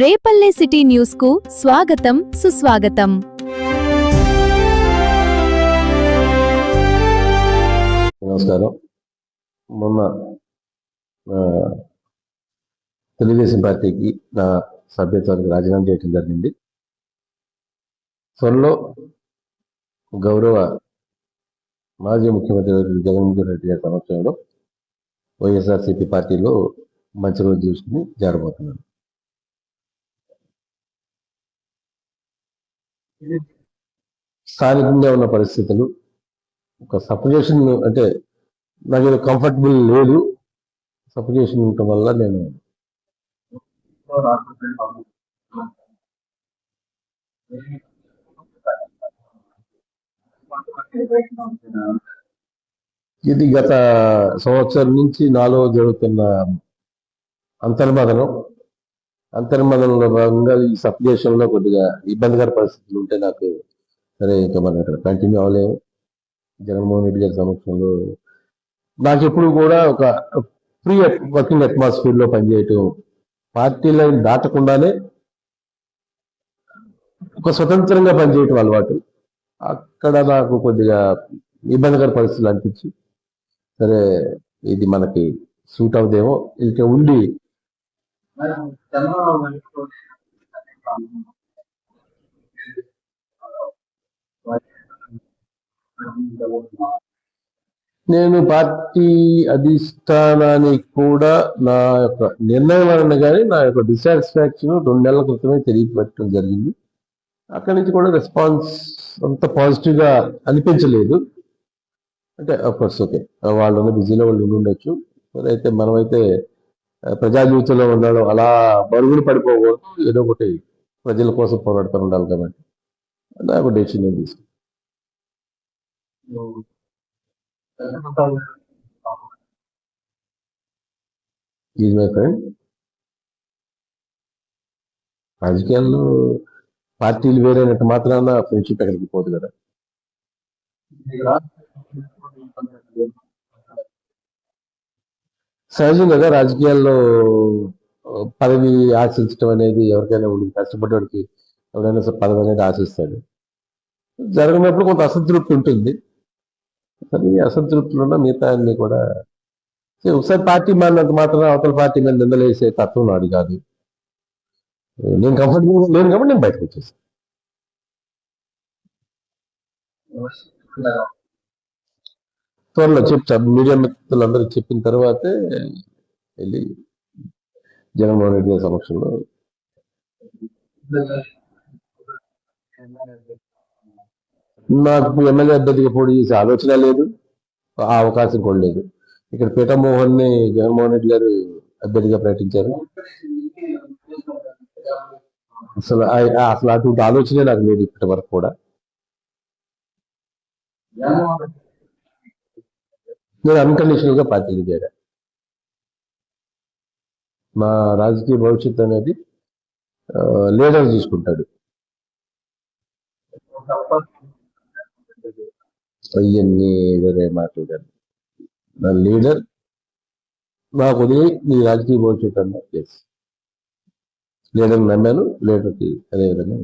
Repalle city news కు స్వాగతం సుస్వాగతం. నమస్కారం. మొన్న తెలుగుదేశం పార్టీకి నా సభ్యత్వానికి రాజీనామా చేయడం జరిగింది. త్వరలో గౌరవ మాజీ ముఖ్యమంత్రి జగన్మోహన్ రెడ్డి గారి సమక్షంలో వైఎస్ఆర్సీపీ పార్టీలో మంచి రోజు చూసుకుని చేరబోతున్నాను. స్థానికంగా ఉన్న పరిస్థితులు ఒక సఫికేషన్, అంటే నాకు కంఫర్టబుల్ లేదు. సఫికేషన్ ఉండటం వల్ల నేను ఇది గత సంవత్సరం నుంచి నాలో జరుగుతున్న అంతర్మదనంలో భాగంగా ఈ సఫికేషన్లో కొద్దిగా ఇబ్బందికర పరిస్థితులు ఉంటే నాకు సరే ఇంకా మనం ఇక్కడ కంటిన్యూ అవ్వలేము. జగన్మోహన్ రెడ్డి గారి సమక్షంలో నాకు ఎప్పుడు కూడా ఒక ఫ్రీ వర్కింగ్ అట్మాస్ఫియర్లో పనిచేయటం, పార్టీ లైన్ దాటకుండానే ఒక స్వతంత్రంగా పనిచేయటం అలవాటు. అక్కడ నాకు కొద్దిగా ఇబ్బందికర పరిస్థితులు అనిపించి సరే ఇది మనకి సూట్ అవుదేమో, ఇక ఉండి నేను పార్టీ అధిష్టానానికి కూడా నా యొక్క నిర్ణయం వలన కానీ నా యొక్క డిసాటిస్ఫాక్షన్ 2 నెలల క్రితమే తెలియపెట్టడం జరిగింది. అక్కడి నుంచి కూడా రెస్పాన్స్ అంత పాజిటివ్గా అనిపించలేదు. అంటే అఫ్కోర్స్ ఓకే, వాళ్ళు బిజీలో వాళ్ళు ఉండొచ్చు. అయితే మనమైతే ప్రజా జీవితంలో ఉన్నాడు, అలా బరుగులు పడిపోకూడదు, ఏదో ఒకటి ప్రజల కోసం పోరాడుతూ ఉండాలి కాబట్టి నాకు డెసిషన్ తీసుకున్నాను. Is my friend. రాజకీయాల్లో పార్టీలు వేరైనట్టు మాత్రాన ఫ్రెండ్షిప్ ఎక్కడికి పోదు కదా. సహజం కదా, రాజకీయాల్లో పదవి ఆశించడం అనేది ఎవరికైనా ఉంటుంది. కష్టపడ్డవాడికి ఎవరైనా పదవి అనేది ఆశిస్తాడు. జరగనప్పుడు కొంత అసంతృప్తి ఉంటుంది. కానీ అసంతృప్తిలో ఉన్న మిగతా అన్ని కూడా ఒకసారి పార్టీ మారినంత మాత్రం అవతల పార్టీ మీద నిందలేసే తత్వం నాది కాదు. నేను కంఫర్టబుల్గా లేను కాబట్టి నేను బయటకు వచ్చేసాను. త్వరలో చెప్తాను, మీడియా మిత్రులందరికీ చెప్పిన తర్వాతే వెళ్ళి జగన్మోహన్ రెడ్డి గారి సమక్షంలో నాకు ఎమ్మెల్యే అభ్యర్థిగా పోటీ చేసే ఆలోచన లేదు, ఆ అవకాశం కూడా లేదు. ఇక్కడ పీఠమోహన్ ని జగన్మోహన్ రెడ్డి గారు అభ్యర్థిగా ప్రకటించారు. అసలు అటువంటి ఆలోచనే నాకు లేదు ఇప్పటి వరకు కూడా. నేను అన్కండిషనల్ గా పార్టీలు చేరా. మా రాజకీయ భవిష్యత్తు అనేది లీడర్ చూసుకుంటాడు. అవన్నీ వేరే మాట్లాడారు. నా లీడర్ నాకు ఉదయం నీ రాజకీయ భవిష్యత్తు అన్నా లీడర్ నమ్మాను, లీడర్కి అదే విధంగా